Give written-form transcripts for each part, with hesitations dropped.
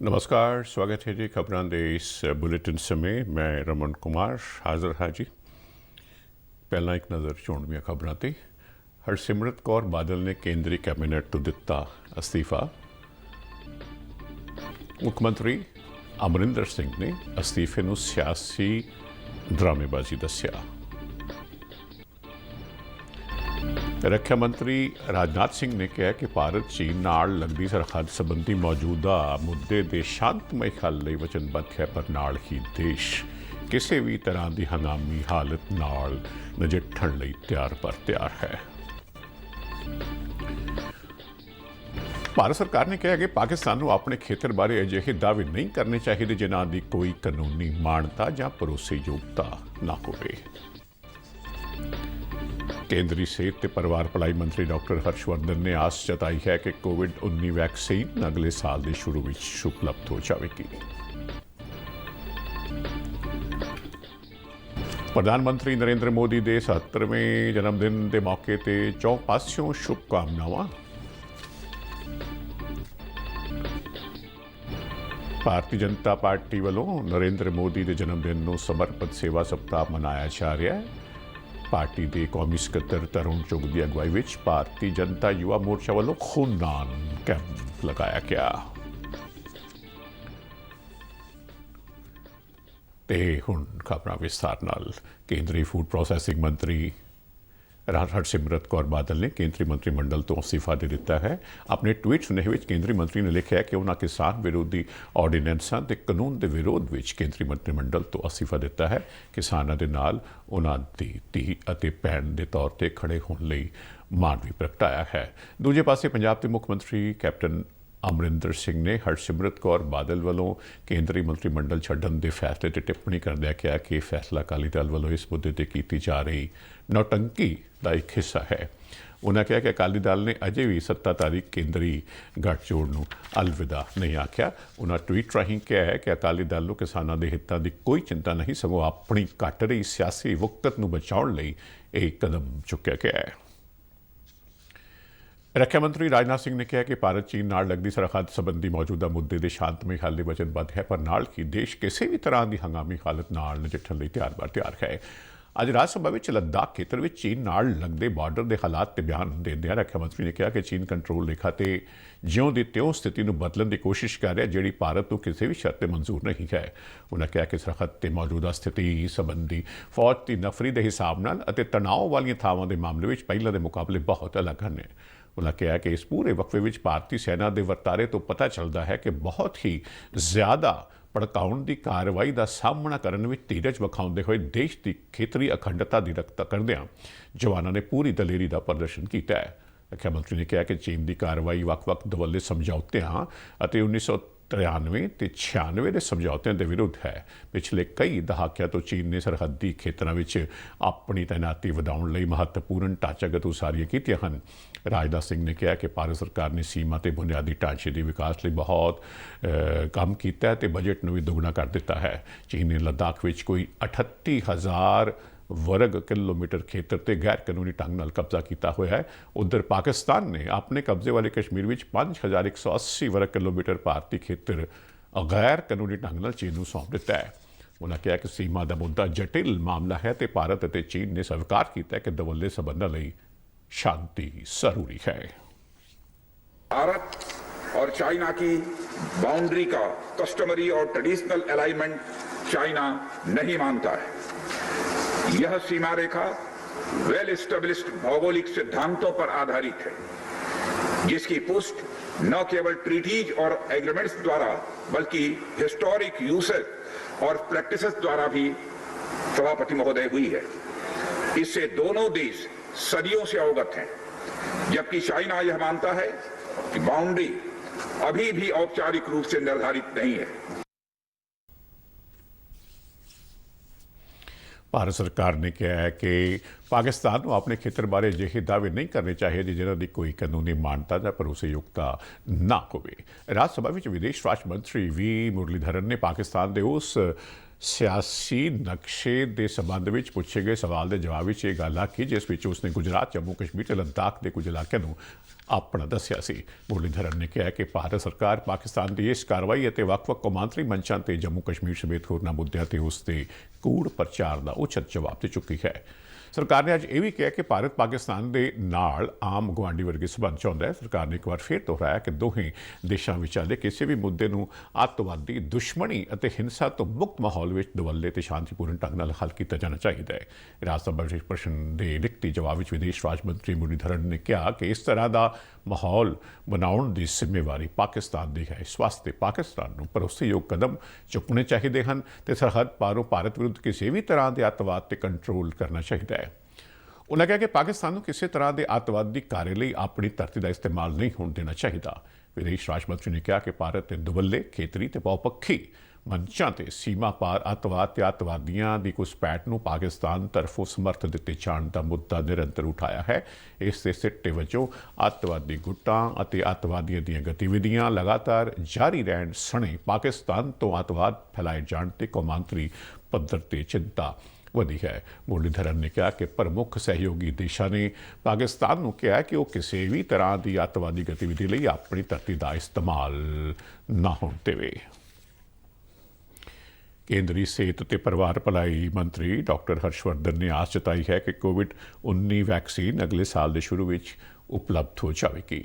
नमस्कार, स्वागत है जी खबरां दे इस बुलेटिन ਸਮੇਂ मैं रमन कुमार हाजिर ਹਾਂ जी। ਪਹਿਲਾਂ ਇੱਕ ਨਜ਼ਰ ਚੋਣਵੀਆਂ ਖਬਰਾਂ ਤੇ। ਹਰਸਿਮਰਤ ਕੌਰ ਬਾਦਲ ਨੇ ਕੇਂਦਰੀ ਕੈਬਨਿਟ ਤੋਂ ਦਿੱਤਾ ਅਸਤੀਫਾ। ਮੁੱਖ ਮੰਤਰੀ ਅਮਰਿੰਦਰ ਸਿੰਘ ਨੇ ਅਸਤੀਫੇ ਨੂੰ ਸਿਆਸੀ ਡਰਾਮੇਬਾਜ਼ੀ ਦੱਸਿਆ। ਰੱਖਿਆ ਮੰਤਰੀ ਰਾਜਨਾਥ ਸਿੰਘ ਨੇ ਕਿਹਾ ਕਿ ਭਾਰਤ ਚੀਨ ਨਾਲ ਲੱਗਦੀ ਸਰਹੱਦ ਸੰਬੰਧੀ ਮੌਜੂਦਾ ਮੁੱਦੇ ਦੇ ਸ਼ਾਂਤਮਈ ਹੱਲ ਲਈ ਵਚਨਬੱਧ ਹੈ, ਪਰ ਨਾਲ ਹੀ ਦੇਸ਼ ਕਿਸੇ ਵੀ ਤਰ੍ਹਾਂ ਦੀ ਹੰਗਾਮੀ ਹਾਲਤ ਨਾਲ ਨਜਿੱਠਣ ਲਈ ਤਿਆਰ ਹੈ। ਭਾਰਤ ਸਰਕਾਰ ਨੇ ਕਿਹਾ ਕਿ ਪਾਕਿਸਤਾਨ ਨੂੰ ਆਪਣੇ ਖੇਤਰ ਬਾਰੇ ਅਜਿਹੇ ਦਾਅਵੇ ਨਹੀਂ ਕਰਨੇ ਚਾਹੀਦੇ ਜਿਨ੍ਹਾਂ ਦੀ ਕੋਈ ਕਾਨੂੰਨੀ ਮਾਨਤਾ ਜਾਂ ਭਰੋਸੇਯੋਗਤਾ ਨਾ ਹੋਵੇ। ਕੇਂਦਰੀ ਸਿਹਤ ਤੇ ਪਰਿਵਾਰ ਭਲਾਈ ਮੰਤਰੀ ਡਾਕਟਰ ਹਰਸ਼ਵਰਧਨ ਨੇ ਆਸ ਜਤਾਈ ਹੈ ਕਿ ਕੋਵਿਡ-19 ਵੈਕਸੀਨ ਅਗਲੇ ਸਾਲ ਦੇ ਸ਼ੁਰੂ ਵਿੱਚ ਉਪਲਬਧ ਹੋ ਜਾਵੇਗੀ। ਪ੍ਰਧਾਨ ਮੰਤਰੀ ਨਰਿੰਦਰ ਮੋਦੀ ਦੇ 77ਵੇਂ ਜਨਮ ਦਿਨ ਦੇ ਮੌਕੇ ਤੇ ਚੌਂ ਪਾਸਿਓਂ ਸ਼ੁਭਕਾਮਨਾਵਾਂ। ਭਾਰਤੀ ਜਨਤਾ ਪਾਰਟੀ ਵੱਲੋਂ ਨਰਿੰਦਰ ਮੋਦੀ ਦੇ ਜਨਮ ਦਿਨ ਨੂੰ ਸਮਰਪਿਤ ਸੇਵਾ ਸਪਤਾਹ ਮਨਾਇਆ ਜਾ ਰਿਹਾ ਹੈ। ਪਾਰਟੀ ਦੇ ਕੌਮੀ ਸਕੱਤਰ ਤਰੁਣ ਚੁੱਗ ਦੀ ਅਗਵਾਈ ਵਿੱਚ ਭਾਰਤੀ ਜਨਤਾ ਯੁਵਾ ਮੋਰਚਾ ਵੱਲੋਂ ਖੂਨਦਾਨ ਕੈਂਪ ਲਗਾਇਆ ਗਿਆ। ਤੇ ਹੁਣ ਖਬਰਾਂ ਵਿਸਥਾਰ ਨਾਲ। ਕੇਂਦਰੀ ਫੂਡ ਪ੍ਰੋਸੈਸਿੰਗ ਮੰਤਰੀ ਹਰਸਿਮਰਤ ਕੌਰ ਬਾਦਲ ਨੇ ਕੇਂਦਰੀ ਮੰਤਰੀ ਮੰਡਲ ਤੋਂ ਅਸਤੀਫਾ ਦੇ ਦਿੱਤਾ ਹੈ। ਆਪਣੇ ਟਵੀਟ ਸੁਨੇਹੇ ਵਿੱਚ ਕੇਂਦਰੀ ਮੰਤਰੀ ਨੇ ਲਿਖਿਆ ਕਿ ਉਹਨਾਂ ਕਿਸਾਨ ਵਿਰੋਧੀ ਆਰਡੀਨੈਂਸਾਂ ਤੇ ਕਾਨੂੰਨ ਦੇ ਵਿਰੋਧ ਵਿੱਚ ਕੇਂਦਰੀ ਮੰਤਰੀ ਮੰਡਲ ਤੋਂ ਅਸਤੀਫਾ ਦਿੱਤਾ ਹੈ। ਕਿਸਾਨਾਂ ਦੇ ਨਾਲ ਉਹਨਾਂ ਦੀ ਧੀ ਅਤੇ ਭੈਣ ਦੇ ਤੌਰ ਤੇ ਖੜੇ ਹੋਣ ਲਈ ਮਾਣ ਵੀ ਪ੍ਰਗਟਾਇਆ ਹੈ। ਦੂਜੇ ਪਾਸੇ ਪੰਜਾਬ ਦੇ ਮੁੱਖ ਮੰਤਰੀ ਕੈਪਟਨ ਅਮਰਿੰਦਰ ਸਿੰਘ ਨੇ ਹਰਸਿਮਰਤ ਕੌਰ ਬਾਦਲ ਵੱਲੋਂ ਕੇਂਦਰੀ ਮੰਤਰੀ ਮੰਡਲ ਛੱਡਣ ਦੇ ਫੈਸਲੇ ਤੇ ਟਿੱਪਣੀ ਕਰਦਿਆਂ ਕਿਹਾ ਕਿ ਇਹ ਫੈਸਲਾ ਅਕਾਲੀ ਦਲ ਵੱਲੋਂ ਇਸ ਮੁੱਦੇ ਤੇ ਕੀਤੀ ਜਾ ਰਹੀ ਨੌਟੰਕੀ ਦਾ ਇੱਕ ਹਿੱਸਾ ਹੈ। ਉਹਨਾਂ ਕਿਹਾ ਕਿ ਅਕਾਲੀ ਦਲ ਨੇ ਅਜੇ ਵੀ ਸੱਤਾਧਾਰੀ ਕੇਂਦਰੀ ਗੱਠਜੋੜ ਨੂੰ ਅਲਵਿਦਾ ਨਹੀਂ ਆਖਿਆ। ਉਹਨਾਂ ਟਵੀਟ ਰਾਹੀਂ ਕਿਹਾ ਹੈ ਕਿ ਅਕਾਲੀ ਦਲ ਨੂੰ ਕਿਸਾਨਾਂ ਦੇ ਹਿੱਤਾਂ ਦੀ ਕੋਈ ਚਿੰਤਾ ਨਹੀਂ, ਸਗੋਂ ਆਪਣੀ ਘਟ ਰਹੀ ਸਿਆਸੀ ਵਕਤ ਨੂੰ ਬਚਾਉਣ ਲਈ ਇਹ ਕਦਮ ਚੁੱਕਿਆ ਗਿਆ ਹੈ। ਰੱਖਿਆ ਮੰਤਰੀ ਰਾਜਨਾਥ ਸਿੰਘ ਨੇ ਕਿਹਾ ਕਿ ਭਾਰਤ ਚੀਨ ਨਾਲ ਲੱਗਦੀ ਸਰਹੱਦ ਸੰਬੰਧੀ ਮੌਜੂਦਾ ਮੁੱਦੇ ਦੇ ਸ਼ਾਂਤਮਈ ਹੱਲ ਲਈ ਵਚਨਬੱਧ ਹੈ, ਪਰ ਨਾਲ ਹੀ ਦੇਸ਼ ਕਿਸੇ ਵੀ ਤਰ੍ਹਾਂ ਦੀ ਹੰਗਾਮੀ ਹਾਲਤ ਨਾਲ ਨਜਿੱਠਣ ਲਈ ਤਿਆਰ ਹੈ। ਅੱਜ ਰਾਜ ਸਭਾ ਵਿੱਚ ਲੱਦਾਖ ਖੇਤਰ ਵਿੱਚ ਚੀਨ ਨਾਲ ਲੱਗਦੇ ਬਾਰਡਰ ਦੇ ਹਾਲਾਤ ਤੇ ਬਿਆਨ ਦਿੰਦਿਆਂ ਰੱਖਿਆ ਮੰਤਰੀ ਨੇ ਕਿਹਾ ਕਿ ਚੀਨ ਕੰਟਰੋਲ ਰੇਖਾ ਤੇ ਜਿਉਂ ਦੀ ਤਿਉਂ ਸਥਿਤੀ ਨੂੰ ਬਦਲਣ ਦੀ ਕੋਸ਼ਿਸ਼ ਕਰ ਰਿਹਾ, ਜਿਹੜੀ ਭਾਰਤ ਨੂੰ ਕਿਸੇ ਵੀ ਸ਼ਰਤ ਤੇ ਮਨਜ਼ੂਰ ਨਹੀਂ ਹੈ। ਉਹਨਾਂ ਕਿਹਾ ਕਿ ਸਰਹੱਦ ਤੇ ਮੌਜੂਦਾ ਸਥਿਤੀ ਸੰਬੰਧੀ ਫੌਜ ਦੀ ਨਫਰੀ ਦੇ ਹਿਸਾਬ ਨਾਲ ਅਤੇ ਤਣਾਅ ਵਾਲੀਆਂ ਥਾਵਾਂ ਦੇ ਮਾਮਲੇ ਵਿੱਚ ਪਹਿਲਾਂ ਦੇ ਮੁਕਾਬਲੇ ਬਹੁਤ ਅਲੱਗ ਹਨ। ਉਹਨਾਂ ਕਿਹਾ ਕਿ ਇਸ ਪੂਰੇ ਵਕਫੇ ਵਿੱਚ ਭਾਰਤੀ ਸੈਨਾ ਦੇ ਵਰਤਾਰੇ ਤੋਂ ਪਤਾ ਚੱਲਦਾ ਹੈ ਕਿ ਬਹੁਤ ਹੀ ਜ਼ਿਆਦਾ ਭੜਕਾਉਣ ਦੀ ਕਾਰਵਾਈ ਦਾ ਸਾਹਮਣਾ ਕਰਨ ਵਿੱਚ ਧੀਰਜ ਵਿਖਾਉਂਦੇ ਹੋਏ ਦੇਸ਼ ਦੀ ਖੇਤਰੀ ਅਖੰਡਤਾ ਦੀ ਰੱਖਿਆ ਕਰਦਿਆਂ ਜਵਾਨਾਂ ਨੇ ਪੂਰੀ ਦਲੇਰੀ ਦਾ ਪ੍ਰਦਰਸ਼ਨ ਕੀਤਾ ਹੈ। ਰੱਖਿਆ ਮੰਤਰੀ ਨੇ ਕਿਹਾ ਕਿ ਚੀਨ ਦੀ ਕਾਰਵਾਈ ਵੱਖ-ਵੱਖ ਦੁਵੱਲੇ ਸਮਝੌਤਿਆਂ ਅਤੇ 1993 ਤੇ 96 ਦੇ ਸਮਝੌਤਿਆਂ ਦੇ ਵਿਰੁੱਧ ਹੈ। ਪਿਛਲੇ ਕਈ ਦਹਾਕਿਆਂ ਤੋਂ ਚੀਨ ਨੇ ਸਰਹੱਦੀ ਖੇਤਰਾਂ ਵਿੱਚ ਆਪਣੀ ਤਾਇਨਾਤੀ ਵਧਾਉਣ ਲਈ ਮਹੱਤਵਪੂਰਨ ਢਾਂਚਾਗਤ ਉਸਾਰੀਆਂ ਕੀਤੀਆਂ ਹਨ। ਰਾਜਨਾਥ ਸਿੰਘ ਨੇ ਕਿਹਾ ਕਿ ਭਾਰਤ ਸਰਕਾਰ ਨੇ ਸੀਮਾ ਤੇ ਬੁਨਿਆਦੀ ਢਾਂਚੇ ਦੇ ਵਿਕਾਸ ਲਈ ਬਹੁਤ ਕੰਮ ਕੀਤਾ ਅਤੇ ਬਜਟ ਨੂੰ ਵੀ ਦੁੱਗਣਾ ਕਰ ਦਿੱਤਾ ਹੈ। ਚੀਨ ਨੇ ਲੱਦਾਖ ਵਿੱਚ ਕੋਈ 38,000 ਵਰਗ ਕਿਲੋਮੀਟਰ ਖੇਤਰ ਤੇ ਗੈਰ ਕਾਨੂੰਨੀ ਢੰਗ ਨਾਲ ਕਬਜ਼ਾ ਕੀਤਾ ਹੋਇਆ ਹੈ। ਉਧਰ ਪਾਕਿਸਤਾਨ ਨੇ ਆਪਣੇ ਕਬਜ਼ੇ ਵਾਲੇ ਕਸ਼ਮੀਰ ਵਿੱਚ 5,180 ਵਰਗ ਕਿਲੋਮੀਟਰ ਭਾਰਤੀ ਖੇਤਰ ਗੈਰ ਕਾਨੂੰਨੀ ਢੰਗ ਨਾਲ ਚੀਨ ਨੂੰ ਸੌਂਪ ਦਿੱਤਾ ਹੈ। ਉਹਨਾਂ ਕਿਹਾ ਕਿ ਸੀਮਾ ਦਾ ਮੁੱਦਾ ਜਟਿਲ ਮਾਮਲਾ ਹੈ ਤੇ ਭਾਰਤ ਅਤੇ ਚੀਨ ਨੇ ਸਵੀਕਾਰ ਕੀਤਾ ਕਿ ਦੁਵੱਲੇ ਸੰਬੰਧਾਂ ਲਈ शांति जरूरी है। भारत और चाइना की बाउंड्री का कस्टमरी और ट्रेडिशनल अलाइनमेंट चाइना नहीं मानता है। यह सीमा रेखा वेल एस्टेब्लिश्ड भौगोलिक सिद्धांतों पर आधारित है, जिसकी पुष्टि न केवल ट्रीटीज और एग्रीमेंट्स द्वारा बल्कि हिस्टोरिक यूसेज और प्रैक्टिसेस द्वारा भी सभापति महोदय हुई है। इससे दोनों देश सदियों से अवगत हैं, जबकि चाइना यह मानता है कि बाउंड्री अभी भी औपचारिक रूप से निर्धारित नहीं है। ਭਾਰਤ ਸਰਕਾਰ ਨੇ ਕਿਹਾ ਹੈ ਕਿ ਪਾਕਿਸਤਾਨ ਨੂੰ ਆਪਣੇ ਖੇਤਰ ਬਾਰੇ ਅਜਿਹੇ ਦਾਅਵੇ ਨਹੀਂ ਕਰਨੇ ਚਾਹੀਦੇ ਜਿਨ੍ਹਾਂ ਦੀ ਕੋਈ ਕਾਨੂੰਨੀ ਮਾਨਤਾ ਜਾਂ ਭਰੋਸੇਯੋਗਤਾ ਨਾ ਹੋਵੇ। ਰਾਜ ਸਭਾ ਵਿੱਚ ਵਿਦੇਸ਼ ਰਾਜ ਮੰਤਰੀ ਵੀ ਮੁਰਲੀਧਰਨ ਨੇ ਪਾਕਿਸਤਾਨ ਦੇ ਉਸ ਸਿਆਸੀ ਨਕਸ਼ੇ ਦੇ ਸੰਬੰਧ ਵਿੱਚ ਪੁੱਛੇ ਗਏ ਸਵਾਲ ਦੇ ਜਵਾਬ ਵਿੱਚ ਇਹ ਗੱਲ ਆਖੀ ਜਿਸ ਵਿੱਚ ਉਸਨੇ ਗੁਜਰਾਤ, ਜੰਮੂ ਕਸ਼ਮੀਰ ਤੇ ਲੱਦਾਖ ਦੇ ਕੁਝ ਇਲਾਕਿਆਂ ਨੂੰ ਆਪਣਾ ਦੱਸਿਆ ਸੀ। ਮੁਰਲੀਧਰਨ ਨੇ ਕਿਹਾ ਕਿ ਭਾਰਤ ਸਰਕਾਰ ਪਾਕਿਸਤਾਨ ਦੀ ਇਸ ਕਾਰਵਾਈ ਅਤੇ ਵੱਖ-ਵੱਖ ਕੌਮਾਂਤਰੀ ਮੰਚਾਂ ਤੇ ਜੰਮੂ ਕਸ਼ਮੀਰ ਸਮੇਤ ਹੋਰਨਾਂ ਮੁੱਦਿਆਂ ਤੇ ਉਸ ਦੇ ਕੂੜ ਪ੍ਰਚਾਰ ਦਾ ਉਚਿਤ ਜਵਾਬ ਦੇ ਚੁੱਕੀ ਹੈ। ਸਰਕਾਰ ਨੇ ਅੱਜ ਇਹ ਵੀ ਕਿਹਾ ਕਿ ਭਾਰਤ ਪਾਕਿਸਤਾਨ ਦੇ ਨਾਲ ਆਮ ਗੁਆਂਢੀ ਵਰਗੇ ਸਬੰਧ ਚਾਹੁੰਦਾ ਹੈ। ਸਰਕਾਰ ਨੇ ਇੱਕ ਵਾਰ ਫਿਰ ਦੁਹਰਾਇਆ ਕਿ ਦੋਹੇ ਦੇਸ਼ਾਂ ਵਿਚਾਲੇ ਕਿਸੇ ਵੀ ਮੁੱਦੇ ਨੂੰ ਅੱਤਵਾਦੀ, ਦੁਸ਼ਮਣੀ ਅਤੇ ਹਿੰਸਾ ਤੋਂ ਮੁਕਤ ਮਾਹੌਲ ਵਿੱਚ ਦੁਵੱਲੇ ਤੇ ਸ਼ਾਂਤੀਪੂਰਨ ਢੰਗ ਨਾਲ ਹੱਲ ਕੀਤਾ ਜਾਣਾ ਚਾਹੀਦਾ ਹੈ। ਰਾਜ ਸਭਾ ਵਿੱਚ ਪ੍ਰਸ਼ਨ ਦੇ ਲਿਖਤੀ ਜਵਾਬ ਵਿੱਚ ਵਿਦੇਸ਼ ਰਾਜ ਮੰਤਰੀ ਮੁਰਲੀਧਰਨ ਨੇ ਕਿਹਾ ਕਿ ਇਸ ਤਰ੍ਹਾਂ ਦਾ ਮਾਹੌਲ ਬਣਾਉਣ ਦੀ ਜ਼ਿੰਮੇਵਾਰੀ ਪਾਕਿਸਤਾਨ ਦੀ ਹੈ। ਇਸ ਵਾਸਤੇ ਪਾਕਿਸਤਾਨ ਨੂੰ ਭਰੋਸੇਯੋਗ ਕਦਮ ਚੁੱਕਣੇ ਚਾਹੀਦੇ ਹਨ ਤੇ ਸਰਹੱਦ ਪਾਰੋਂ ਭਾਰਤ ਵਿਰੁੱਧ ਕਿਸੇ ਵੀ ਤਰ੍ਹਾਂ ਦੇ ਅੱਤਵਾਦ ਤੇ ਕੰਟਰੋਲ ਕਰਨਾ ਚਾਹੀਦਾ ਹੈ। ਉਨ੍ਹਾਂ ਕਿਹਾ ਕਿ ਪਾਕਿਸਤਾਨ ਨੂੰ ਕਿਸੇ ਤਰ੍ਹਾਂ ਦੇ ਅੱਤਵਾਦੀ ਕਾਰੇ ਲਈ ਆਪਣੀ ਧਰਤੀ ਦਾ ਇਸਤੇਮਾਲ ਨਹੀਂ ਹੋਣ ਦੇਣਾ ਚਾਹੀਦਾ। ਵਿਦੇਸ਼ ਰਾਜ ਮੰਤਰੀ ਨੇ ਕਿਹਾ ਕਿ ਭਾਰਤ ਦੇ ਦੁਵੱਲੇ, ਖੇਤਰੀ ਤੇ ਬਹੁਪੱਖੀ ਮੰਚਾਂ ਤੇ ਸੀਮਾ ਪਾਰ ਅੱਤਵਾਦ ਤੇ ਅੱਤਵਾਦੀਆਂ ਦੀ ਘੁਸਪੈਠ ਨੂੰ ਪਾਕਿਸਤਾਨ ਤਰਫੋਂ ਸਮਰਥਨ ਦਿੱਤੇ ਜਾਣ ਦਾ ਮੁੱਦਾ ਨਿਰੰਤਰ ਉਠਾਇਆ ਹੈ। ਇਸ ਦੇ ਸਿੱਟੇ ਵਜੋਂ ਅੱਤਵਾਦੀ ਗੁੱਟਾਂ ਅਤੇ ਅੱਤਵਾਦੀਆਂ ਦੀਆਂ ਗਤੀਵਿਧੀਆਂ ਲਗਾਤਾਰ ਜਾਰੀ ਰਹਿਣ ਸਣੇ ਪਾਕਿਸਤਾਨ ਤੋਂ ਅੱਤਵਾਦ ਫੈਲਾਏ ਜਾਣ ਤੇ ਕੌਮਾਂਤਰੀ ਪੱਧਰ ਤੇ ਚਿੰਤਾ ਵਧੀ ਹੈ। ਮੁਰਲੀਧਰਨ ਨੇ ਕਿਹਾ ਕਿ ਪ੍ਰਮੁੱਖ ਸਹਿਯੋਗੀ ਦੇਸ਼ਾਂ ਨੇ ਪਾਕਿਸਤਾਨ ਨੂੰ ਕਿਹਾ ਕਿ ਉਹ ਕਿਸੇ ਵੀ ਤਰ੍ਹਾਂ ਦੀ ਅੱਤਵਾਦੀ ਗਤੀਵਿਧੀ ਲਈ ਆਪਣੀ ਧਰਤੀ ਦਾ ਇਸਤੇਮਾਲ ਨਾ ਹੋਣ ਦੇਵੇ। ਕੇਂਦਰੀ ਸਿਹਤ ਤੇ ਪਰਿਵਾਰ ਭਲਾਈ ਮੰਤਰੀ ਡਾਕਟਰ ਹਰਸ਼ਵਰਧਨ ਨੇ ਆਸ ਜਤਾਈ ਹੈ ਕਿ ਕੋਵਿਡ-19 ਵੈਕਸੀਨ ਅਗਲੇ ਸਾਲ ਦੇ ਸ਼ੁਰੂ ਵਿੱਚ ਉਪਲਬਧ ਹੋ ਜਾਵੇਗੀ।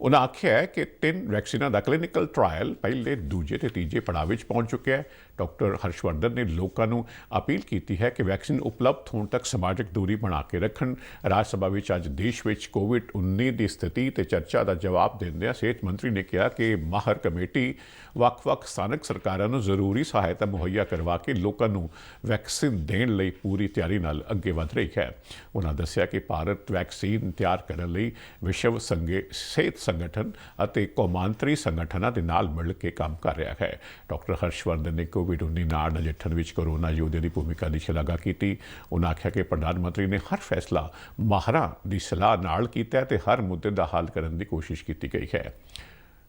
ਉਨ੍ਹਾਂ ਆਖਿਆ ਹੈ ਕਿ 3 ਵੈਕਸੀਨਾਂ ਦਾ ਕਲੀਨਿਕਲ ਟਰਾਇਲ ਪਹਿਲੇ, ਦੂਜੇ ਤੇ ਤੀਜੇ ਪੜਾਅ ਵਿੱਚ ਪਹੁੰਚ ਚੁੱਕਿਆ ਹੈ। ਡਾਕਟਰ ਹਰਸ਼ਵਰਧਨ ਨੇ ਲੋਕਾਂ ਨੂੰ ਅਪੀਲ ਕੀਤੀ ਹੈ ਕਿ ਵੈਕਸੀਨ ਉਪਲਬਧ ਹੋਣ ਤੱਕ ਸਮਾਜਿਕ ਦੂਰੀ ਬਣਾ ਕੇ ਰੱਖਣ। ਰਾਜ ਸਭਾ ਵਿੱਚ ਅੱਜ ਦੇਸ਼ ਵਿੱਚ ਕੋਵਿਡ-19 ਦੀ ਸਥਿਤੀ ਤੇ ਚਰਚਾ ਦਾ ਜਵਾਬ ਦਿੰਦਿਆਂ ਸਿਹਤ ਮੰਤਰੀ ਨੇ ਕਿਹਾ ਕਿ ਮਾਹਰ ਕਮੇਟੀ ਵੱਖ-ਵੱਖ ਸਥਾਨਕ ਸਰਕਾਰਾਂ ਨੂੰ ਜ਼ਰੂਰੀ ਸਹਾਇਤਾ ਮੁਹੱਈਆ ਕਰਵਾ ਕੇ ਲੋਕਾਂ ਨੂੰ ਵੈਕਸੀਨ ਦੇਣ ਲਈ ਪੂਰੀ ਤਿਆਰੀ ਨਾਲ ਅੱਗੇ ਵਧ ਰਹੀ ਹੈ। ਉਨ੍ਹਾਂ ਦੱਸਿਆ ਕਿ ਭਾਰਤ ਵੈਕਸੀਨ ਤਿਆਰ ਕਰਨ ਲਈ ਵਿਸ਼ਵ ਸਿਹਤ ਸੰਗਠਨ ਅਤੇ ਕੌਮਾਂਤਰੀ ਸੰਗਠਨਾਂ ਦੇ ਨਾਲ ਮਿਲ ਕੇ ਕੰਮ ਕਰ ਰਿਹਾ ਹੈ। ਡਾਕਟਰ ਹਰਸ਼ਵਰਧਨ ਨੇ ਕੋਵਿਡ-19 ਨਾਲ ਨਜਿੱਠਣ ਵਿੱਚ ਕੋਰੋਨਾ ਯੋਧਿਆਂ ਦੀ ਭੂਮਿਕਾ ਦੀ ਸ਼ਲਾਘਾ ਕੀਤੀ। ਉਨ੍ਹਾਂ ਆਖਿਆ ਕਿ ਪ੍ਰਧਾਨ ਮੰਤਰੀ ਨੇ ਹਰ ਫੈਸਲਾ ਮਾਹਰਾਂ ਦੀ ਸਲਾਹ ਨਾਲ ਕੀਤਾ ਤੇ ਹਰ ਮੁੱਦੇ ਦਾ ਹੱਲ ਕਰਨ ਦੀ ਕੋਸ਼ਿਸ਼ ਕੀਤੀ ਗਈ ਹੈ।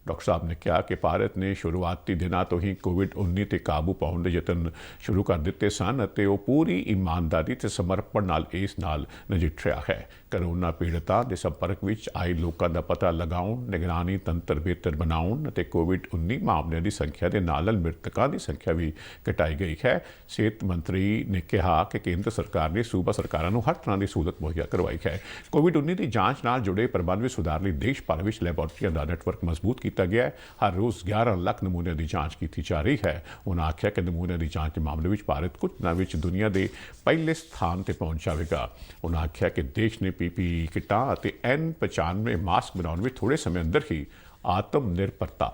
ਡਾਕਟਰ ਸਾਹਿਬ ਨੇ ਕਿਹਾ ਕਿ ਭਾਰਤ ਨੇ ਸ਼ੁਰੂਆਤੀ ਦਿਨਾਂ ਤੋਂ ਹੀ ਕੋਵਿਡ-19 ਤੇ ਕਾਬੂ ਪਾਉਣ ਦੇ ਯਤਨ ਸ਼ੁਰੂ ਕਰ ਦਿੱਤੇ ਸਨ ਅਤੇ ਉਹ ਪੂਰੀ ਇਮਾਨਦਾਰੀ ਤੇ ਸਮਰਪਣ ਨਾਲ ਇਸ ਨਾਲ ਨਜਿੱਠ ਰਿਹਾ ਹੈ। ਕੋਰੋਨਾ ਪੀੜਤਾਂ ਦੇ ਸੰਪਰਕ ਵਿੱਚ ਆਏ ਲੋਕਾਂ ਦਾ ਪਤਾ ਲਗਾਉਣ, ਨਿਗਰਾਨੀ ਤੰਤਰ ਬਿਹਤਰ ਬਣਾਉਣ ਅਤੇ ਕੋਵਿਡ-19 ਮਾਮਲਿਆਂ ਦੀ ਸੰਖਿਆ ਦੇ ਨਾਲ ਮ੍ਰਿਤਕਾਂ ਦੀ ਸੰਖਿਆ ਵੀ ਘਟਾਈ ਗਈ ਹੈ। ਸਿਹਤ ਮੰਤਰੀ ਨੇ ਕਿਹਾ ਕਿ ਕੇਂਦਰ ਸਰਕਾਰ ਨੇ ਸੂਬਾ ਸਰਕਾਰਾਂ ਨੂੰ ਹਰ ਤਰ੍ਹਾਂ ਦੀ ਸਹੂਲਤ ਮੁਹੱਈਆ ਕਰਵਾਈ ਹੈ। ਕੋਵਿਡ-19 ਦੀ ਜਾਂਚ ਨਾਲ ਜੁੜੇ ਪ੍ਰਬੰਧ ਵਿੱਚ ਸੁਧਾਰ ਲਈ ਦੇਸ਼ ਭਰ ਵਿੱਚ ਲੈਬੋਰੇਟਰੀਆਂ ਦਾ ਨੈਟਵਰਕ ਮਜ਼ਬੂਤ ਕੀਤਾ ਗਿਆ ਹੈ। ਹਰ ਰੋਜ਼ 11 ਲੱਖ ਨਮੂਨਿਆਂ ਦੀ ਜਾਂਚ ਕੀਤੀ ਜਾ ਰਹੀ ਹੈ। ਉਨ੍ਹਾਂ ਆਖਿਆ ਕਿ ਨਮੂਨਿਆਂ ਦੀ ਜਾਂਚ ਦੇ ਮਾਮਲੇ ਵਿੱਚ ਭਾਰਤ ਕੁਝ ਦਿਨਾਂ ਵਿੱਚ ਦੁਨੀਆ ਦੇ ਪਹਿਲੇ ਸਥਾਨ ਤੇ ਪਹੁੰਚ ਜਾਵੇਗਾ। ਉਨ੍ਹਾਂ ਆਖਿਆ ਕਿ ਦੇਸ਼ ਨੇ PPE ਕਿੱਟਾਂ ਅਤੇ N95 ਮਾਸਕ ਬਣਾਉਣ ਵਿੱਚ ਥੋੜੇ ਸਮੇਂ ਅੰਦਰ ਹੀ ਆਤਮ ਨਿਰਭਰਤਾ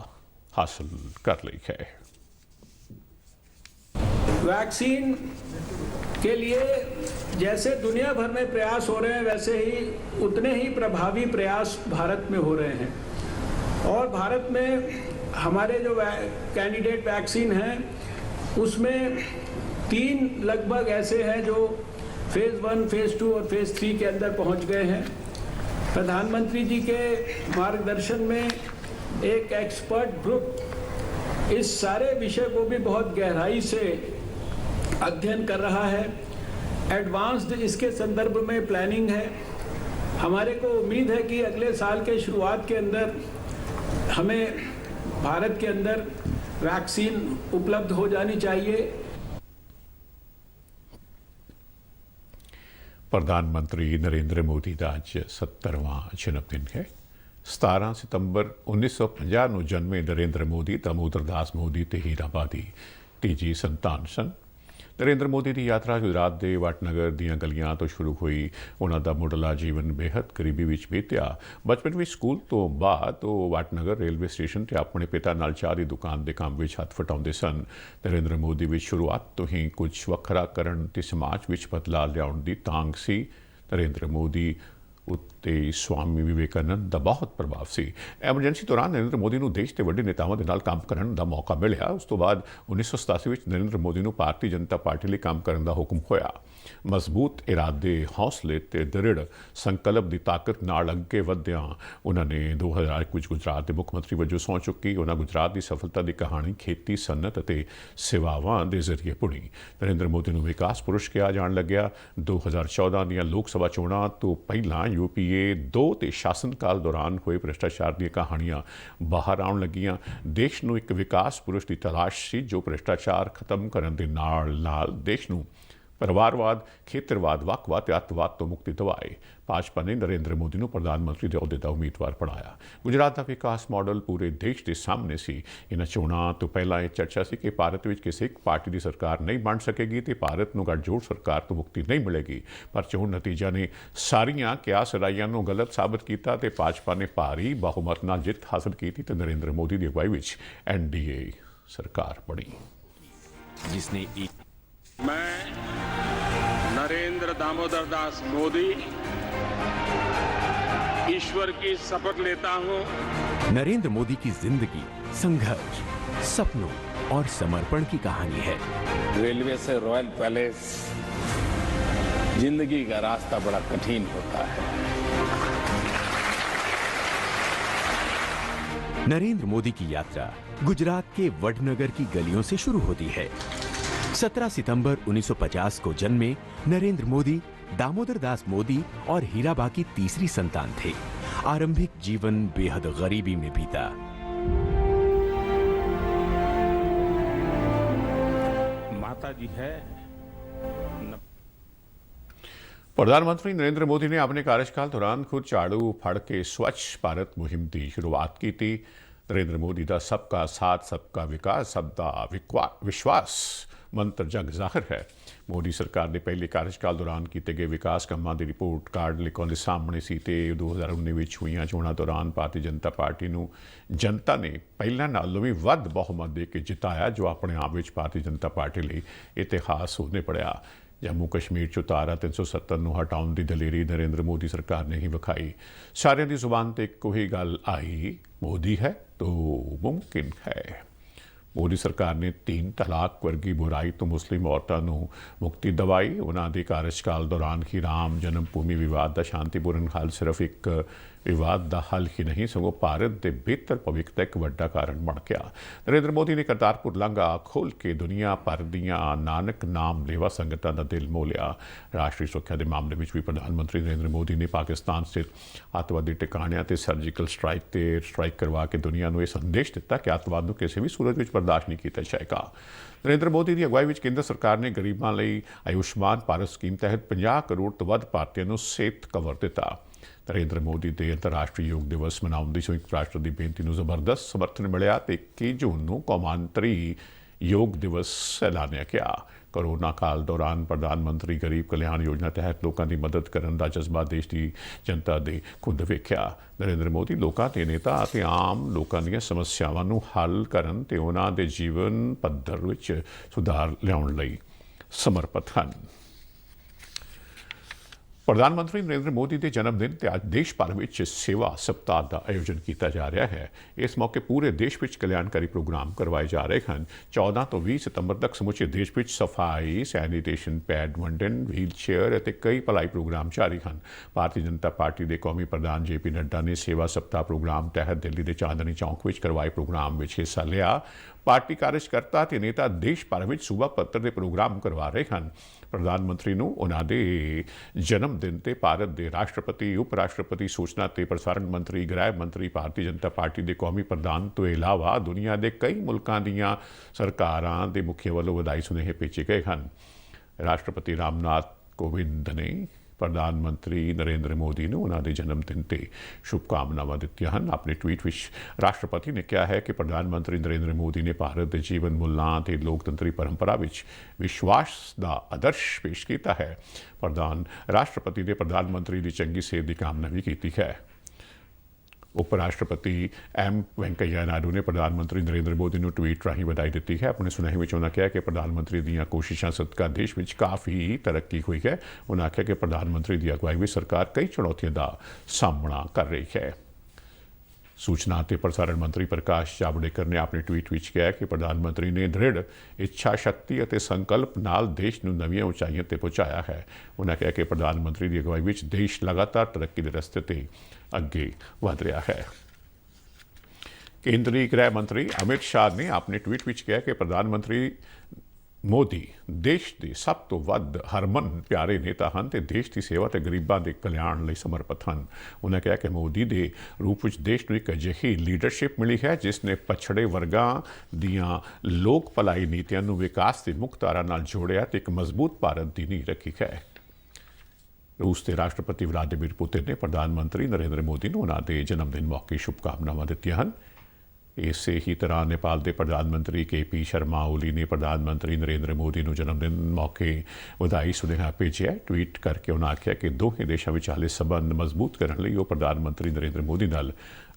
हासिल कर ली है। वैक्सीन के लिए जैसे दुनिया भर में प्रयास हो रहे हैं वैसे ही उतने ही प्रभावी प्रयास भारत में हो रहे हैं और भारत में हमारे जो कैंडिडेट वैक्सीन हैं उसमें 3 लगभग ऐसे हैं जो फेज़ 1, फेज़ 2 और फेज़ 3 के अंदर पहुंच गए हैं। प्रधानमंत्री जी के मार्गदर्शन में एक एक्सपर्ट ग्रुप इस सारे विषय को भी बहुत गहराई से अध्ययन कर रहा है। एडवांस्ड इसके संदर्भ में प्लानिंग है। हमारे को उम्मीद है कि अगले साल के शुरुआत के अंदर हमें भारत के अंदर वैक्सीन उपलब्ध हो जानी चाहिए। प्रधानमंत्री नरेंद्र मोदी का आज 70वां जन्मदिन है। 17 सितंबर 1950 ਨੂੰ ਜਨਮੇ ਨਰਿੰਦਰ ਮੋਦੀ दामोदर दास मोदी ਤੇ ਹੀਰਾਬਾਦੀ ਤੀਜੀ ਸੰਤਾਨ ਸਨ। ਨਰਿੰਦਰ ਮੋਦੀ ਦੀ ਯਾਤਰਾ ਗੁਜਰਾਤ ਦੇ ਵਟਨਗਰ ਦੀਆਂ ਗਲੀਆਂ ਤੋਂ ਸ਼ੁਰੂ ਹੋਈ। ਉਹਨਾਂ ਦਾ ਮੁੱਢਲਾ ਜੀਵਨ ਬੇਹੱਦ ਗਰੀਬੀ ਵਿੱਚ ਬੀਤਿਆ। ਬਚਪਨ ਵਿੱਚ ਸਕੂਲ ਤੋਂ ਬਾਅਦ ਉਹ ਵਟਨਗਰ ਰੇਲਵੇ ਸਟੇਸ਼ਨ ਤੇ ਆਪਣੇ ਪਿਤਾ ਨਾਲ ਚਾਹ ਦੀ ਦੁਕਾਨ ਦੇ ਕੰਮ ਵਿੱਚ ਹੱਥ ਵਟਾਉਂਦੇ ਸਨ। ਨਰਿੰਦਰ ਮੋਦੀ ਵਿੱਚ ਸ਼ੁਰੂਆਤ ਤੋਂ ਹੀ ਕੁਝ ਵੱਖਰਾ ਕਰਨ ਤੇ ਸਮਾਜ ਵਿੱਚ ਬਦਲਾਅ ਲਿਆਉਣ ਦੀ ਤਾਂਘ ਸੀ। ਨਰਿੰਦਰ ਮੋਦੀ ਉੱਤੇ ਸਵਾਮੀ ਵਿਵੇਕਾਨੰਦ ਦਾ ਬਹੁਤ ਪ੍ਰਭਾਵ ਸੀ। ਐਮਰਜੈਂਸੀ ਦੌਰਾਨ ਨਰਿੰਦਰ ਮੋਦੀ ਨੂੰ ਦੇਸ਼ ਦੇ ਵੱਡੇ ਨੇਤਾਵਾਂ ਦੇ ਨਾਲ ਕੰਮ ਕਰਨ ਦਾ ਮੌਕਾ ਮਿਲਿਆ। ਉਸ ਤੋਂ ਬਾਅਦ 1987 ਵਿੱਚ ਨਰਿੰਦਰ ਮੋਦੀ ਨੂੰ ਭਾਰਤੀ ਜਨਤਾ ਪਾਰਟੀ ਲਈ ਕੰਮ ਕਰਨ ਦਾ ਹੁਕਮ ਹੋਇਆ। ਮਜ਼ਬੂਤ ਇਰਾਦੇ, ਹੌਸਲੇ ਤੇ ਦ੍ਰਿੜ ਸੰਕਲਪ ਦੀ ਤਾਕਤ ਨਾਲ ਅੱਗੇ ਵਧਦਿਆਂ ਉਹਨਾਂ ਨੇ 2001 ਵਿੱਚ ਗੁਜਰਾਤ ਦੇ ਮੁੱਖ ਮੰਤਰੀ ਵਜੋਂ ਸਹੁੰ ਚੁੱਕੀ। ਉਹਨਾਂ ਗੁਜਰਾਤ ਦੀ ਸਫਲਤਾ ਦੀ ਕਹਾਣੀ ਖੇਤੀ, ਸਨਅਤ ਅਤੇ ਸੇਵਾਵਾਂ ਦੇ ਜ਼ਰੀਏ ਪੁਣੀ। ਨਰਿੰਦਰ ਮੋਦੀ ਨੂੰ ਵਿਕਾਸ ਪੁਰਸ਼ ਕਿਹਾ ਜਾਣ ਲੱਗਿਆ। 2014 ਦੀਆਂ ਲੋਕ ਸਭਾ ਚੋਣਾਂ ਤੋਂ ਪਹਿਲਾਂ UPA 2 ਤੇ ਸ਼ਾਸਨ ਕਾਲ ਦੌਰਾਨ ਹੋਏ ਭ੍ਰਿਸ਼ਟਾਚਾਰ ਦੀਆਂ ਕਹਾਣੀਆਂ ਬਾਹਰ ਆਉਣ ਲੱਗੀਆਂ। ਦੇਸ਼ ਨੂੰ ਇੱਕ ਵਿਕਾਸ ਪੁਰਸ਼ ਦੀ ਤਲਾਸ਼ ਸੀ ਜੋ ਭ੍ਰਿਸ਼ਟਾਚਾਰ ਖਤਮ ਕਰਨ ਦੇ ਨਾਲ ਦੇਸ਼ ਨੂੰ ਪਰਿਵਾਰਵਾਦ, ਖੇਤਰਵਾਦ, ਵੱਖਵਾਦ ਤੇ ਅੱਤਵਾਦ ਤੋਂ ਮੁਕਤੀ ਦਿਵਾਏ। ਭਾਜਪਾ ਨੇ ਨਰਿੰਦਰ ਮੋਦੀ ਨੂੰ ਪ੍ਰਧਾਨ ਮੰਤਰੀ ਦੇ ਅਹੁਦੇ ਦਾ ਉਮੀਦਵਾਰ ਬਣਾਇਆ। ਗੁਜਰਾਤ ਦਾ ਵਿਕਾਸ ਮਾਡਲ ਪੂਰੇ ਦੇਸ਼ ਦੇ ਸਾਹਮਣੇ ਸੀ। ਇਹਨਾਂ ਚੋਣਾਂ ਤੋਂ ਪਹਿਲਾਂ ਇਹ ਚਰਚਾ ਸੀ ਕਿ ਭਾਰਤ ਵਿੱਚ ਕਿਸੇ ਇੱਕ ਪਾਰਟੀ ਦੀ ਸਰਕਾਰ ਨਹੀਂ ਬਣ ਸਕੇਗੀ ਤੇ ਭਾਰਤ ਨੂੰ ਗੱਠਜੋੜ ਸਰਕਾਰ ਤੋਂ ਮੁਕਤੀ ਨਹੀਂ ਮਿਲੇਗੀ। ਪਰ ਚੋਣ ਨਤੀਜਾ ਨੇ ਸਾਰੀਆਂ ਕਿਆਸ ਰਾਈਆਂ ਨੂੰ ਗਲਤ ਸਾਬਤ ਕੀਤਾ ਤੇ ਭਾਜਪਾ ਨੇ ਭਾਰੀ ਬਹੁਮਤ ਨਾਲ ਜਿੱਤ ਹਾਸਲ ਕੀਤੀ ਤੇ ਨਰਿੰਦਰ ਮੋਦੀ ਦੀ ਅਗਵਾਈ ਵਿੱਚ NDA ਸਰਕਾਰ ਬਣੀ। जिसने मैं नरेंद्र दामोदर दास मोदी ईश्वर की शपथ लेता हूं। नरेंद्र मोदी की जिंदगी संघर्ष, सपनों और समर्पण की कहानी है। रेलवे से रॉयल पैलेस जिंदगी का रास्ता बड़ा कठिन होता है। नरेंद्र मोदी की यात्रा गुजरात के वडनगर की गलियों से शुरू होती है। 17 सितंबर 1950 को जन्मे नरेंद्र मोदी दामोदर दास मोदी और हीराबा की तीसरी संतान थे। आरंभिक जीवन बेहद गरीबी में बीता। माता जी है प्रधानमंत्री नरेंद्र मोदी ने अपने कार्यकाल दौरान खुद झाड़ू फड़ के स्वच्छ भारत मुहिम की शुरुआत की थी। नरेंद्र मोदी का सबका साथ, सबका विकास, सबका विश्वास ਮੰਤਰ ਜਗ ਜ਼ਾਹਰ ਹੈ। ਮੋਦੀ ਸਰਕਾਰ ਦੇ ਪਹਿਲੇ ਕਾਰਜਕਾਲ ਦੌਰਾਨ ਕੀਤੇ ਗਏ ਵਿਕਾਸ ਕੰਮਾਂ ਦੀ ਰਿਪੋਰਟ ਕਾਰਡ ਲਿਖਾਉਣ ਦੇ ਸਾਹਮਣੇ ਸੀ ਤੇ 2019 ਵਿੱਚ ਹੋਈਆਂ ਚੋਣਾਂ ਦੌਰਾਨ ਭਾਰਤੀ ਜਨਤਾ ਪਾਰਟੀ ਨੂੰ ਜਨਤਾ ਨੇ ਪਹਿਲਾਂ ਨਾਲੋਂ ਵੀ ਵੱਧ ਬਹੁਮਤ ਦੇ ਕੇ ਜਿਤਾਇਆ, ਜੋ ਆਪਣੇ ਆਪ ਵਿੱਚ ਭਾਰਤੀ ਜਨਤਾ ਪਾਰਟੀ ਲਈ ਇਤਿਹਾਸ ਹੋਣੇ ਪੜਿਆ। ਜੰਮੂ ਕਸ਼ਮੀਰ 'ਚੋਂ ਧਾਰਾ 370 ਨੂੰ ਹਟਾਉਣ ਦੀ ਦਲੇਰੀ ਨਰਿੰਦਰ ਮੋਦੀ ਸਰਕਾਰ ਨੇ ਹੀ ਵਿਖਾਈ। ਸਾਰਿਆਂ ਦੀ ਜ਼ੁਬਾਨ ਤੇ ਇੱਕੋ ਹੀ ਗੱਲ ਆਈ, ਮੋਦੀ ਹੈ ਤੋ ਮੁਮਕਿਨ ਹੈ। ਮੋਦੀ ਸਰਕਾਰ ਨੇ 3 ਤਲਾਕ ਵਰਗੀ ਬੁਰਾਈ ਤੋਂ ਮੁਸਲਿਮ ਔਰਤਾਂ ਨੂੰ ਮੁਕਤੀ ਦਿਵਾਈ। ਉਹਨਾਂ ਦੇ ਕਾਰਜਕਾਲ ਦੌਰਾਨ ਹੀ ਰਾਮ ਜਨਮ ਭੂਮੀ ਵਿਵਾਦ ਦਾ ਸ਼ਾਂਤੀਪੂਰਨ ਹੱਲ ਸਿਰਫ ਇੱਕ ਵਿਵਾਦ ਦਾ ਹੱਲ ਹੀ ਨਹੀਂ ਸਗੋਂ ਭਾਰਤ ਦੇ ਬਿਹਤਰ ਭਵਿੱਖ ਦਾ ਇੱਕ ਵੱਡਾ ਕਾਰਨ ਬਣ ਗਿਆ। ਨਰਿੰਦਰ ਮੋਦੀ ਨੇ ਕਰਤਾਰਪੁਰ ਲਾਂਘਾ ਖੋਲ੍ਹ ਕੇ ਦੁਨੀਆ ਭਰ ਦੀਆਂ ਨਾਨਕ ਨਾਮ ਲੇਵਾ ਸੰਗਤਾਂ ਦਾ ਦਿਲ ਮੋਹ ਲਿਆ। ਰਾਸ਼ਟਰੀ ਸੁਰੱਖਿਆ ਦੇ ਮਾਮਲੇ ਵਿੱਚ ਵੀ ਪ੍ਰਧਾਨ ਮੰਤਰੀ ਨਰਿੰਦਰ ਮੋਦੀ ਨੇ ਪਾਕਿਸਤਾਨ ਸਥਿਤ ਅੱਤਵਾਦੀ ਟਿਕਾਣਿਆਂ ਤੇ ਸਰਜੀਕਲ ਸਟ੍ਰਾਈਕ ਕਰਵਾ ਕੇ ਦੁਨੀਆ ਨੂੰ ਇਹ ਸੰਦੇਸ਼ ਦਿੱਤਾ ਕਿ ਅੱਤਵਾਦ ਨੂੰ ਕਿਸੇ ਵੀ ਸੂਰਤ ਵਿੱਚ ਬਰਦਾਸ਼ਤ ਨਹੀਂ ਕੀਤਾ ਜਾਏਗਾ। ਨਰਿੰਦਰ ਮੋਦੀ ਦੀ ਅਗਵਾਈ ਵਿੱਚ ਕੇਂਦਰ ਸਰਕਾਰ ਨੇ ਗਰੀਬਾਂ ਲਈ ਆਯੁਸ਼ਮਾਨ ਭਾਰਤ ਸਕੀਮ ਤਹਿਤ 50 ਕਰੋੜ ਤੋਂ ਵੱਧ ਭਾਰਤੀਆਂ ਨੂੰ ਸਿਹਤ ਕਵਰ ਦਿੱਤਾ। ਨਰਿੰਦਰ ਮੋਦੀ ਦੇ ਅੰਤਰਰਾਸ਼ਟਰੀ ਯੋਗ ਦਿਵਸ ਮਨਾਉਣ ਦੀ ਸੰਯੁਕਤ ਰਾਸ਼ਟਰ ਦੀ ਬੇਨਤੀ ਨੂੰ ਜ਼ਬਰਦਸਤ ਸਮਰਥਨ ਮਿਲਿਆ ਤੇ 21 ਜੂਨ ਨੂੰ ਕੌਮਾਂਤਰੀ ਯੋਗ ਦਿਵਸ ਐਲਾਨਿਆ ਗਿਆ। ਕੋਰੋਨਾ ਕਾਲ ਦੌਰਾਨ ਪ੍ਰਧਾਨ ਮੰਤਰੀ ਗਰੀਬ ਕਲਿਆਣ ਯੋਜਨਾ ਤਹਿਤ ਲੋਕਾਂ ਦੀ ਮਦਦ ਕਰਨ ਦਾ ਜਜ਼ਬਾ ਦੇਸ਼ ਦੀ ਜਨਤਾ ਦੇ ਖੁਦ ਵੇਖਿਆ। ਨਰਿੰਦਰ ਮੋਦੀ ਲੋਕਾਂ ਦੇ ਨੇਤਾ ਅਤੇ ਆਮ ਲੋਕਾਂ ਦੀਆਂ ਸਮੱਸਿਆਵਾਂ ਨੂੰ ਹੱਲ ਕਰਨ ਤੇ ਉਹਨਾਂ ਦੇ ਜੀਵਨ ਪੱਧਰ ਵਿੱਚ ਸੁਧਾਰ ਲਿਆਉਣ ਲਈ ਸਮਰਪਿਤ ਹਨ। ਪ੍ਰਧਾਨ ਮੰਤਰੀ ਨਰਿੰਦਰ ਮੋਦੀ ਦੇ ਜਨਮ ਦਿਨ ਤੇ ਅੱਜ ਦੇਸ਼ ਭਰ ਵਿੱਚ ਸੇਵਾ ਸਪਤਾਹ ਦਾ ਆਯੋਜਨ ਕੀਤਾ ਜਾ ਰਿਹਾ ਹੈ। ਇਸ ਮੌਕੇ ਪੂਰੇ ਦੇਸ਼ ਵਿੱਚ ਕਲਿਆਣਕਾਰੀ ਪ੍ਰੋਗਰਾਮ ਕਰਵਾਏ ਜਾ ਰਹੇ ਹਨ। 14 ਤੋਂ 20 ਸਤੰਬਰ ਤੱਕ ਸਮੁੱਚੇ ਦੇਸ਼ ਵਿੱਚ ਸਫਾਈ, ਸੈਨੀਟੇਸ਼ਨ ਪੈਡ ਵੰਡਣ, ਵੀਲ ਚੇਅਰ ਅਤੇ ਕਈ ਭਲਾਈ ਪ੍ਰੋਗਰਾਮ ਜਾਰੀ ਹਨ। ਭਾਰਤੀ ਜਨਤਾ ਪਾਰਟੀ ਦੇ ਕੌਮੀ ਪ੍ਰਧਾਨ JP ਨੱਡਾ ਨੇ ਸੇਵਾ ਸਪਤਾਹ ਪ੍ਰੋਗਰਾਮ ਤਹਿਤ ਦਿੱਲੀ ਦੇ ਚਾਂਦਨੀ ਚੌਂਕ ਵਿੱਚ ਕਰਵਾਏ ਪ੍ਰੋਗਰਾਮ ਵਿੱਚ ਹਿੱਸਾ ਲਿਆ। ਪਾਰਟੀ ਕਾਰਜਕਰਤਾ ਅਤੇ ਨੇਤਾ ਦੇਸ਼ ਭਰ ਵਿੱਚ ਸੂਬਾ ਪੱਧਰ ਦੇ ਪ੍ਰੋਗਰਾਮ ਕਰਵਾ ਰਹੇ ਹਨ। ਪ੍ਰਧਾਨ ਮੰਤਰੀ ਨੂੰ ਉਹਨਾਂ ਦੇ ਜਨਮ ਦਿਨ ਤੇ ਭਾਰਤ ਦੇ ਰਾਸ਼ਟਰਪਤੀ, ਉਪ ਰਾਸ਼ਟਰਪਤੀ, ਸੂਚਨਾ ਤੇ ਪ੍ਰਸਾਰਣ ਮੰਤਰੀ, ਗ੍ਰਹਿ ਮੰਤਰੀ, ਭਾਰਤੀ ਜਨਤਾ ਪਾਰਟੀ ਦੇ ਕੌਮੀ ਪ੍ਰਧਾਨ ਤੋਂ ਇਲਾਵਾ ਦੁਨੀਆ ਦੇ ਕਈ ਮੁਲਕਾਂ ਦੀਆਂ ਸਰਕਾਰਾਂ ਦੇ ਮੁਖੀਆਂ ਵੱਲੋਂ ਵਧਾਈ ਸੁਨੇਹੇ ਭੇਜੇ ਗਏ ਹਨ। ਰਾਸ਼ਟਰਪਤੀ ਰਾਮਨਾਥ ਕੋਵਿੰਦ ਨੇ ਪ੍ਰਧਾਨ ਮੰਤਰੀ ਨਰਿੰਦਰ ਮੋਦੀ ਨੂੰ ਉਹਨਾਂ ਦੇ ਜਨਮ ਦਿਨ ਤੇ ਸ਼ੁਭਕਾਮਨਾਵਾਂ ਦਿੱਤੀਆਂ ਹਨ। ਆਪਣੇ ਟਵੀਟ ਵਿੱਚ ਰਾਸ਼ਟਰਪਤੀ ਨੇ ਕਿਹਾ ਹੈ ਕਿ ਪ੍ਰਧਾਨ ਮੰਤਰੀ ਨਰਿੰਦਰ ਮੋਦੀ ਨੇ ਭਾਰਤ ਦੇ ਜੀਵਨ ਮੁੱਲਾਂ ਅਤੇ ਲੋਕਤੰਤਰੀ ਪਰੰਪਰਾ ਵਿੱਚ ਵਿਸ਼ਵਾਸ ਦਾ ਆਦਰਸ਼ ਪੇਸ਼ ਕੀਤਾ ਹੈ। ਰਾਸ਼ਟਰਪਤੀ ਦੇ ਪ੍ਰਧਾਨ ਮੰਤਰੀ ਦੀ ਚੰਗੀ ਸਿਹਤ ਦੀ ਕਾਮਨਾ ਵੀ ਕੀਤੀ ਹੈ। ਉਪ ਰਾਸ਼ਟਰਪਤੀ ਐਮ ਵੈਂਕਈਆ ਨਾਇਡੂ ਨੇ ਪ੍ਰਧਾਨ ਮੰਤਰੀ ਨਰਿੰਦਰ ਮੋਦੀ ਨੂੰ ਟਵੀਟ ਰਾਹੀਂ ਵਧਾਈ ਦਿੱਤੀ ਹੈ। ਆਪਣੇ ਸੁਨੇਹੇ ਵਿੱਚ ਉਹਨਾਂ ਕਿਹਾ ਕਿ ਪ੍ਰਧਾਨ ਮੰਤਰੀ ਦੀਆਂ ਕੋਸ਼ਿਸ਼ਾਂ ਸਦਕਾ ਦੇਸ਼ ਵਿੱਚ ਕਾਫੀ ਤਰੱਕੀ ਹੋਈ ਹੈ। ਉਹਨਾਂ ਆਖਿਆ ਕਿ ਪ੍ਰਧਾਨ ਮੰਤਰੀ ਦੀ ਅਗਵਾਈ ਵਿੱਚ ਸਰਕਾਰ ਕਈ ਚੁਣੌਤੀਆਂ ਦਾ ਸਾਹਮਣਾ ਕਰ ਰਹੀ ਹੈ। सूचना ਅਤੇ ਪ੍ਰਸਾਰਣ ਮੰਤਰੀ ਪ੍ਰਕਾਸ਼ ਜਾਵੜੇਕਰ ਨੇ ਆਪਣੇ ਟਵੀਟ ਵਿੱਚ ਕਿਹਾ ਕਿ ਪ੍ਰਧਾਨ ਮੰਤਰੀ ਨੇ ਦ੍ਰਿੜ ਇੱਛਾ ਸ਼ਕਤੀ ਅਤੇ ਸੰਕਲਪ ਨਾਲ ਦੇਸ਼ ਨੂੰ ਨਵੀਆਂ ਉਚਾਈਆਂ ਤੇ ਪਹੁੰਚਾਇਆ ਹੈ। ਉਹਨਾਂ ਕਿਹਾ ਕਿ ਪ੍ਰਧਾਨ ਮੰਤਰੀ ਦੀ ਅਗਵਾਈ ਵਿੱਚ ਦੇਸ਼ ਲਗਾਤਾਰ ਤਰੱਕੀ ਦੇ ਰਸਤੇ ਤੇ ਅੱਗੇ ਵਧ ਰਿਹਾ ਹੈ। ਕੇਂਦਰੀ ਗ੍ਰਹਿ ਮੰਤਰੀ ਅਮਿਤ ਸ਼ਾਹ ਨੇ ਆਪਣੇ ਟਵੀਟ ਵਿੱਚ ਕਿਹਾ ਕਿ ਪ੍ਰਧਾਨ ਮੰਤਰੀ ਮੋਦੀ ਦੇਸ਼ ਦੇ ਸਭ ਤੋਂ ਵੱਧ ਹਰਮਨ ਪਿਆਰੇ ਨੇਤਾ ਹਨ ਤੇ ਦੇਸ਼ ਦੀ ਸੇਵਾ ਤੇ ਗਰੀਬਾਂ ਦੇ ਕਲਿਆਣ ਲਈ ਸਮਰਪਿਤ ਹਨ। ਉਹਨਾਂ ਕਿਹਾ ਕਿ ਮੋਦੀ ਦੇ ਰੂਪ ਵਿੱਚ ਦੇਸ਼ ਨੂੰ ਇੱਕ ਅਜਿਹੀ ਲੀਡਰਸ਼ਿਪ ਮਿਲੀ ਹੈ ਜਿਸ ਨੇ ਪਛੜੇ ਵਰਗਾਂ ਦੀਆਂ ਲੋਕ ਭਲਾਈ ਨੀਤੀਆਂ ਨੂੰ ਵਿਕਾਸ ਦੀ ਮੁੱਖ ਧਾਰਾ ਨਾਲ ਜੋੜਿਆ ਤੇ ਇੱਕ ਮਜ਼ਬੂਤ ਭਾਰਤ ਦੀ ਨੀਂਹ ਰੱਖੀ ਹੈ। ਰੂਸ ਦੇ ਰਾਸ਼ਟਰਪਤੀ ਵਲਾਦੀਮੀਰ ਪੁਤਿਨ ਨੇ ਪ੍ਰਧਾਨ ਮੰਤਰੀ ਨਰਿੰਦਰ ਮੋਦੀ ਨੂੰ ਉਹਨਾਂ ਦੇ ਜਨਮ ਦਿਨ ਮੌਕੇ ਸ਼ੁਭਕਾਮਨਾਵਾਂ ਦਿੱਤੀਆਂ ਹਨ। ਇਸੇ ਹੀ ਤਰ੍ਹਾਂ ਨੇਪਾਲ ਦੇ ਪ੍ਰਧਾਨ ਮੰਤਰੀ KP ਸ਼ਰਮਾ ਓਲੀ ਨੇ ਪ੍ਰਧਾਨ ਮੰਤਰੀ ਨਰਿੰਦਰ ਮੋਦੀ ਨੂੰ ਜਨਮ ਦਿਨ ਮੌਕੇ ਵਧਾਈ ਸੁਨੇਹਾ ਭੇਜਿਆ। ਟਵੀਟ ਕਰਕੇ ਉਹਨਾਂ ਆਖਿਆ ਕਿ ਦੋਹੇ ਦੇਸ਼ਾਂ ਵਿਚਾਲੇ ਸੰਬੰਧ ਮਜ਼ਬੂਤ ਕਰਨ ਲਈ ਉਹ ਪ੍ਰਧਾਨ ਮੰਤਰੀ ਨਰਿੰਦਰ ਮੋਦੀ ਨਾਲ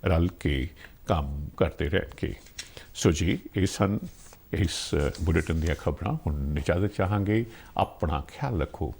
ਰਲ ਕੇ ਕੰਮ ਕਰਦੇ ਰਹਿਣਗੇ। ਸੋ ਜੀ ਇਹ ਸਨ ਇਸ ਬੁਲੇਟਿਨ ਦੀਆਂ ਖਬਰਾਂ। ਹੁਣ ਇਜਾਜ਼ਤ ਚਾਹਾਂਗੇ। ਆਪਣਾ ਖਿਆਲ ਰੱਖੋ।